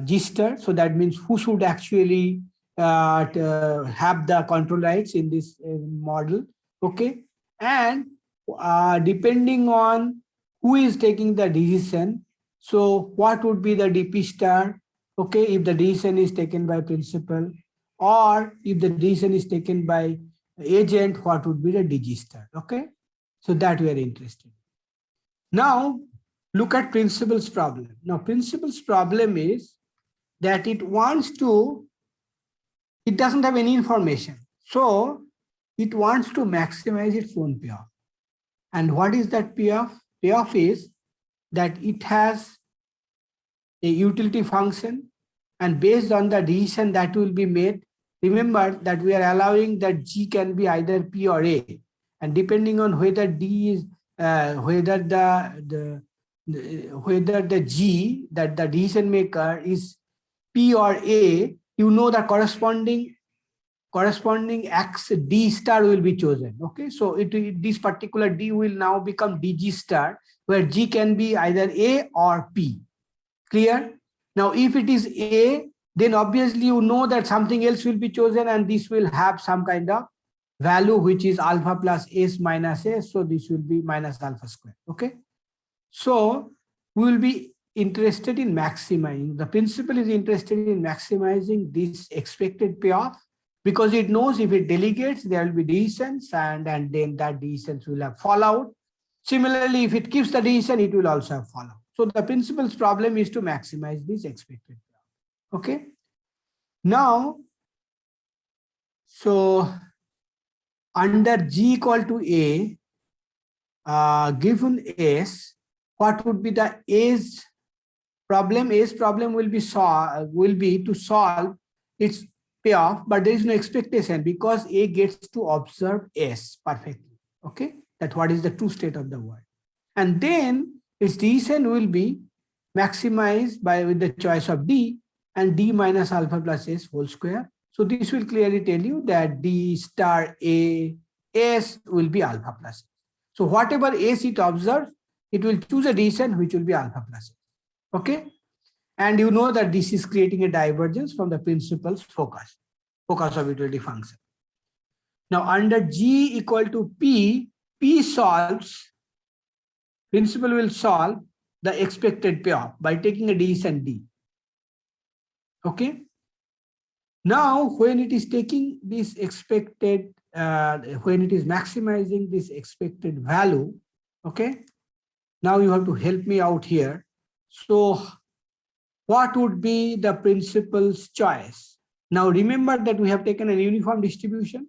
C: G star. So that means who should actually have the control rights in this model. Okay, and depending on who is taking the decision, so what would be the DP star? Okay, if the decision is taken by principal, or if the decision is taken by agent, what would be the DG star? Okay, so that we are interested. Now look at principal's problem. Now principal's problem is that it doesn't have any information, so it wants to maximize its own payoff. And what is that payoff? Payoff is that it has a utility function, and based on the decision that will be made, remember that we are allowing that G can be either P or A, and depending on whether D is whether the G, that the decision maker is P or A, you know the corresponding X D star will be chosen. Okay, so this particular D will now become DG star, where G can be either A or P. Clear? Now if it is A, then obviously you know that something else will be chosen, and this will have some kind of value which is alpha plus S minus S, so this will be minus alpha square. Okay, so we will be interested in maximizing, the principal is interested in maximizing this expected payoff, because it knows if it delegates, there will be decisions, and then that decisions will have fallout. Similarly, if it keeps the decision, it will also have fallout. So the principal's problem is to maximize this expected payoff. Okay. Now, so under G equal to A, given S, what would be the A's problem? A's problem will be to solve its payoff, but there is no expectation because A gets to observe S perfectly. Okay, that what is the true state of the world, and then its decision will be maximized with the choice of D, and D minus alpha plus S whole square. So this will clearly tell you that D star A S will be alpha plus S. So whatever S it observes, it will choose a decision which will be alpha plus S. Okay, and you know that this is creating a divergence from the principal's focus of utility function. Now under G equal to P, principal will solve the expected payoff by taking a decision D. Okay. Now when it is taking this expected
A: when it is maximizing this expected value, okay? Now you have to help me out here. So what would be the principal's choice? Now remember that we have taken a uniform distribution,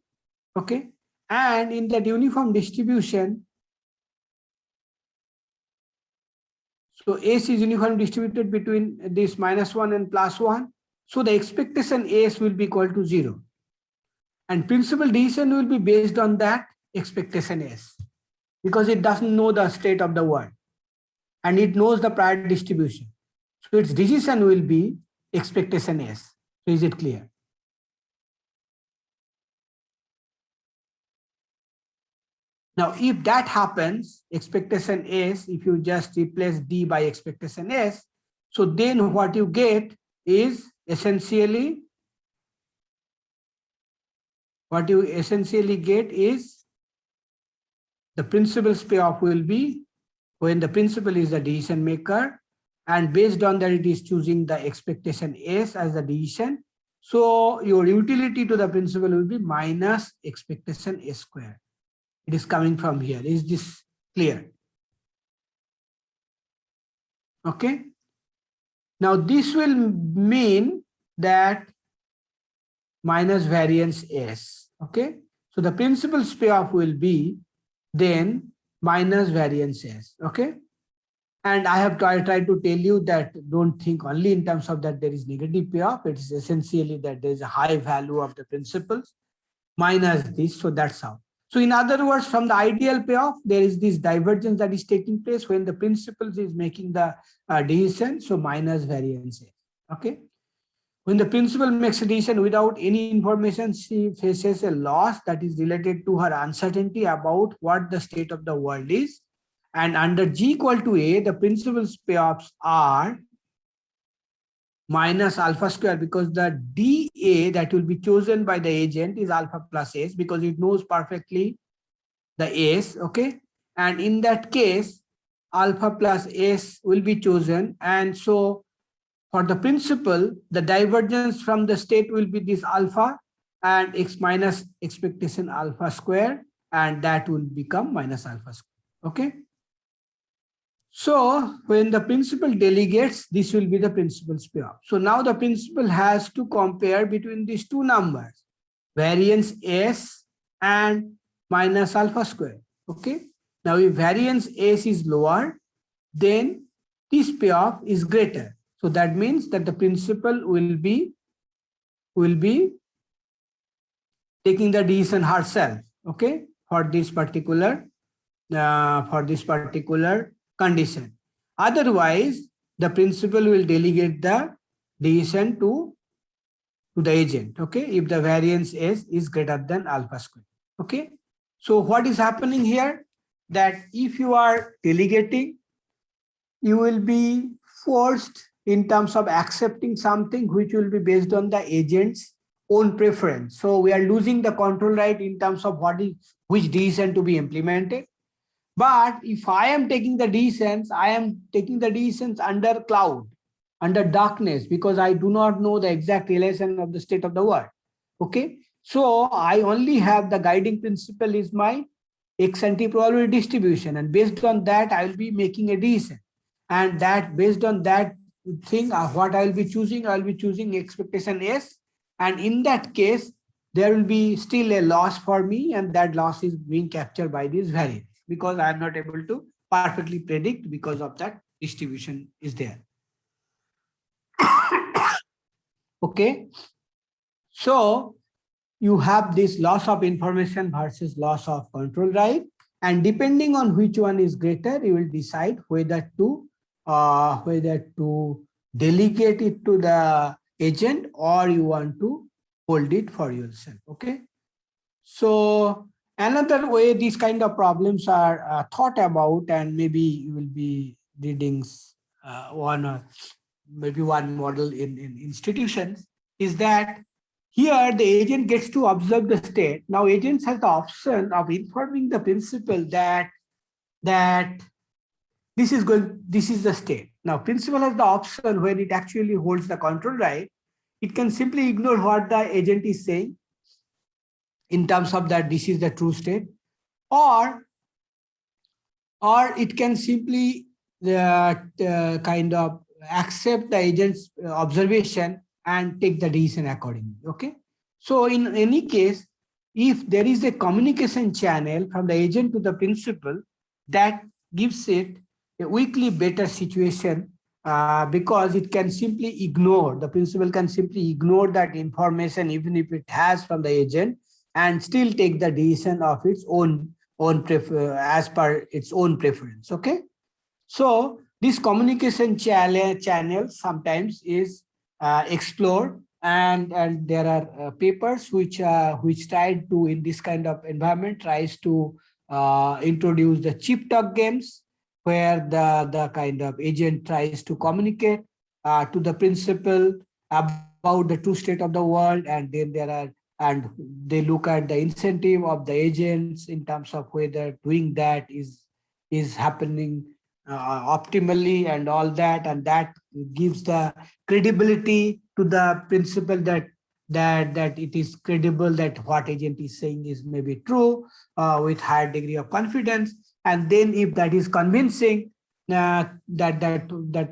A: okay? And in that uniform distribution, so S is uniformly distributed between this -1 and +1. So the expectation S will be equal to 0. And principal decision will be based on that expectation S, because it doesn't know the state of the world and it knows the prior distribution. So its decision will be expectation S. So is it clear? Now, if that happens, expectation S, if you just replace D by expectation S, so then what you get is essentially, what you essentially get is the principal's payoff will be when the principal is the decision maker, and based on that it is choosing the expectation S as the decision. So your utility to the principal will be minus expectation S square. It is coming from here. Is this clear? Okay. Now this will mean that minus variance S. Okay. So the principal's payoff will be then minus variance S. Okay. And I have tried to tell you that don't think only in terms of that there is negative payoff. It is essentially that there is a high value of the principals minus this. So that's how. So in other words, from the ideal payoff, there is this divergence that is taking place when the principal is making the decision. So minus variance S. Okay. When the principal makes a decision without any information, she faces a loss that is related to her uncertainty about what the state of the world is. And under G equal to A, the principal's payoffs are minus alpha square, because the DA that will be chosen by the agent is alpha plus S, because it knows perfectly the S, okay? And in that case, alpha plus S will be chosen. And so for the principal, the divergence from the state will be this alpha and X minus expectation alpha square, and that will become minus alpha square, okay? So when the principal delegates, this will be the principal's payoff. So now the principal has to compare between these two numbers, variance S and minus alpha square. Okay. Now if variance S is lower, then this payoff is greater. So that means that the principal will be taking the decision herself. Okay, for this particular condition. Otherwise, the principal will delegate the decision to the agent, okay, if the variance S is greater than alpha square. Okay, so what is happening here, that if you are delegating, you will be forced in terms of accepting something which will be based on the agent's own preference. So we are losing the control right in terms of which decision to be implemented. But if I am taking the decisions, I am taking the decisions under cloud, under darkness, because I do not know the exact relation of the state of the world. Okay. So I only have the guiding principle is my X ante probability distribution. And based on that, I will be making a decision. And that based on that thing, what I will be choosing expectation S. And in that case, there will be still a loss for me. And that loss is being captured by this variance, because I am not able to perfectly predict because of that distribution is there. Okay. So you have this loss of information versus loss of control right. And depending on which one is greater, you will decide whether to delegate it to the agent or you want to hold it for yourself. Okay. So another way these kind of problems are thought about, and maybe you will be reading one model in institutions, is that here the agent gets to observe the state. Now agents have the option of informing the principal that this is the state. Now principal has the option, when it actually holds the control right, it can simply ignore what the agent is saying, in terms of that this is the true state, or it can simply kind of accept the agent's observation and take the decision accordingly. Okay. So in any case, if there is a communication channel from the agent to the principal, that gives it a weekly better situation, because it can simply ignore, the principal can simply ignore that information even if it has from the agent, and still take the decision of its own as per its own preference. Okay. So this communication channel sometimes is explored, and there are papers which tried to, in this kind of environment, tries to introduce the chip talk games, where the kind of agent tries to communicate to the principal about the true state of the world, and then and they look at the incentive of the agents in terms of whether doing that is happening optimally and all that, and that gives the credibility to the principal that it is credible, that what agent is saying is maybe true, with higher degree of confidence. And then if that is convincing, that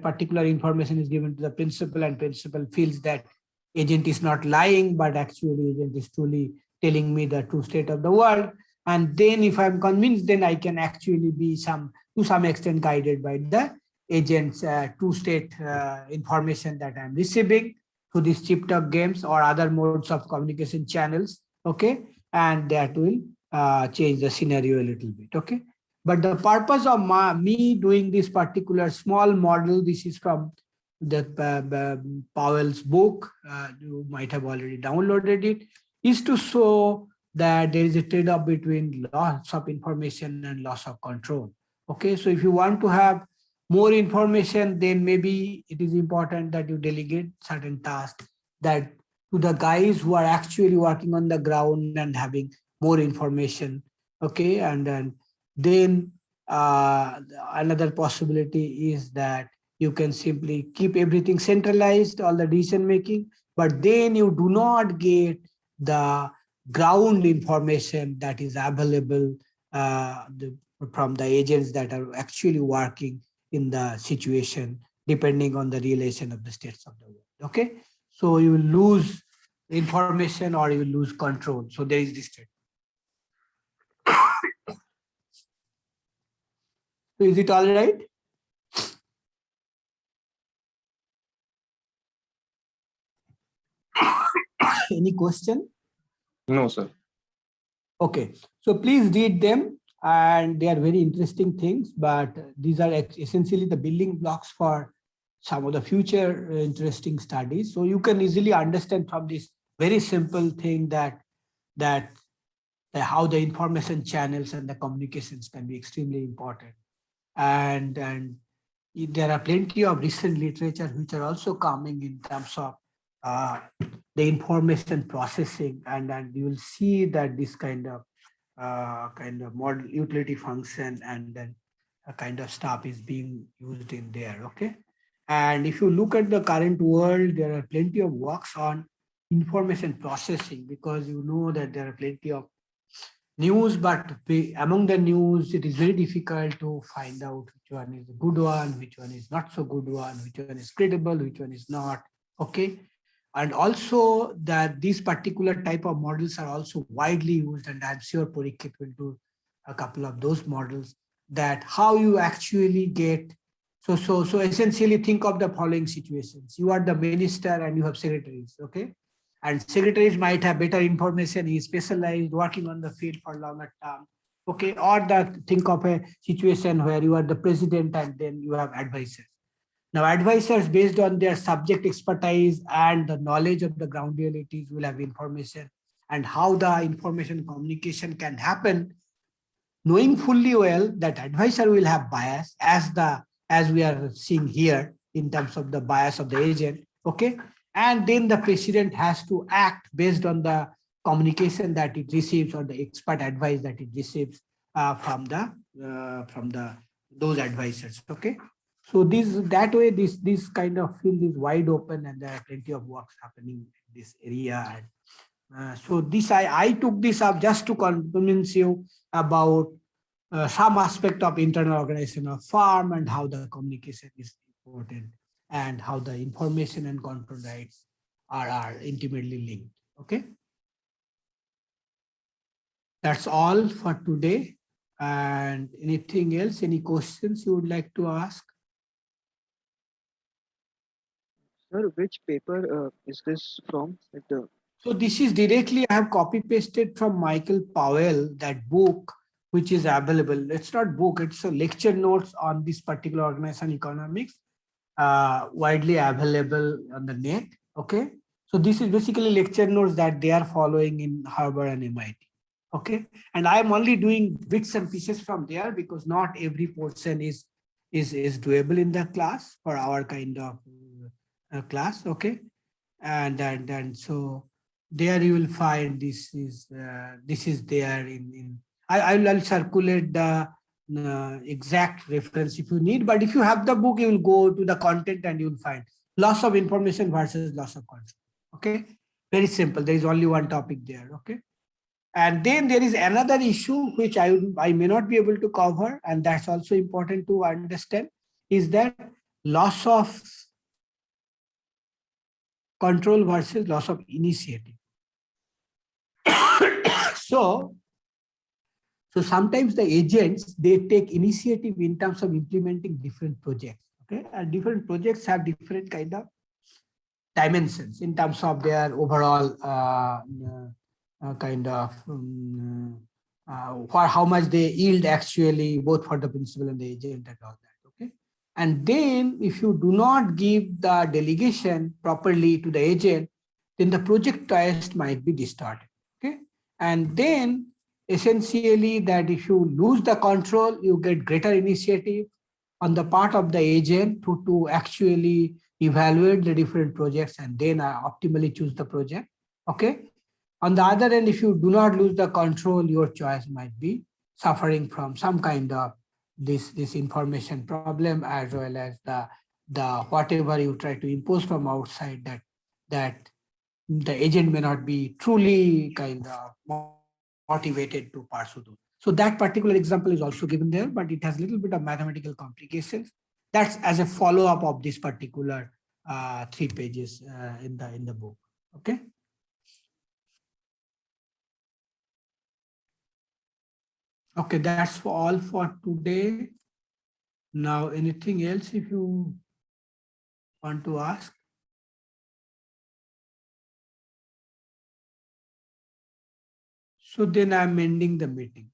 A: particular information is given to the principal, and principal feels that agent is not lying, but actually agent is truly telling me the true state of the world. And then if I'm convinced, then I can actually be to some extent guided by the agent's true state information that I'm receiving through these chip talk games or other modes of communication channels. Okay. And that will change the scenario a little bit. Okay. But the purpose of me doing this particular small model, this is from the Powell's book, you might have already downloaded it, is to show that there is a trade-off between loss of information and loss of control. Okay, so if you want to have more information, then maybe it is important that you delegate certain tasks that to the guys who are actually working on the ground and having more information. Okay, and then another possibility is that you can simply keep everything centralized, all the decision making, but then you do not get the ground information that is available from the agents that are actually working in the situation, depending on the relation of the states of the world. Okay, so you will lose information or you will lose control. So there is this state. So is it all right? Any question?
D: No, sir.
A: Okay, so please read them, and they are very interesting things, but these are essentially the building blocks for some of the future interesting studies. So you can easily understand from this very simple thing that how the information channels and the communications can be extremely important. And there are plenty of recent literature which are also coming in terms of the information processing, and you will see that this kind of model utility function and then a kind of stuff is being used in there. Okay, and if you look at the current world, there are plenty of works on information processing, because you know that there are plenty of news, but among the news it is very difficult to find out which one is a good one, which one is not so good one, which one is credible, which one is not. Okay, and also that these particular type of models are also widely used, and I'm sure Parikshit will do a couple of those models, that how you actually get. So essentially think of the following situations. You are the minister and you have secretaries. Okay, and secretaries might have better information, he is specialized, working on the field for longer term. Okay, or think of a situation where you are the president and then you have advisors. Now, advisors, based on their subject expertise and the knowledge of the ground realities, will have information, and how the information communication can happen, knowing fully well that advisor will have bias, as we are seeing here in terms of the bias of the agent. Okay, and then the president has to act based on the communication that it receives or the expert advice that it receives from those advisors. Okay, so that way this kind of field is wide open, and there are plenty of works happening in this area, and
C: So this I took this up just to convince you about some aspect of internal organization of firm and how the communication is important and how the information and control rights are intimately linked. Okay. That's all for today. And anything else, any questions you would like to ask?
E: Sir, which paper is this from? Like the
C: So this is directly, I have copy pasted from Michael Powell, that book, which is available. It's not book, it's a lecture notes on this particular organization economics, widely available on the net. Okay. So this is basically lecture notes that they are following in Harvard and MIT. Okay. And I am only doing bits and pieces from there because not every portion is doable in the class for our kind of class. Okay. And so there you will find this is there in I'll circulate the exact reference if you need, but if you have the book you will go to the content and you will find loss of information versus loss of control. Okay, very simple. There is only one topic there. Okay, and then there is another issue which I may not be able to cover, and that's also important to understand, is that loss of control versus loss of initiative. So sometimes the agents, they take initiative in terms of implementing different projects. Okay, and different projects have different kind of dimensions in terms of their overall kind of for how much they yield actually, both for the principal and the agent and all that. Okay, and then if you do not give the delegation properly to the agent, then the project test might be distorted. Okay, and then essentially that if you lose the control, you get greater initiative on the part of the agent to actually evaluate the different projects and then optimally choose the project. Okay. On the other end, if you do not lose the control, your choice might be suffering from some kind of this information problem, as well as the whatever you try to impose from outside, that the agent may not be truly kind of motivated to pursue those. So that particular example is also given there, but it has a little bit of mathematical complications. That's as a follow-up of this particular 3 pages in the book. Okay. Okay, that's all for today. Now, anything else if you want to ask? So then I'm ending the meeting.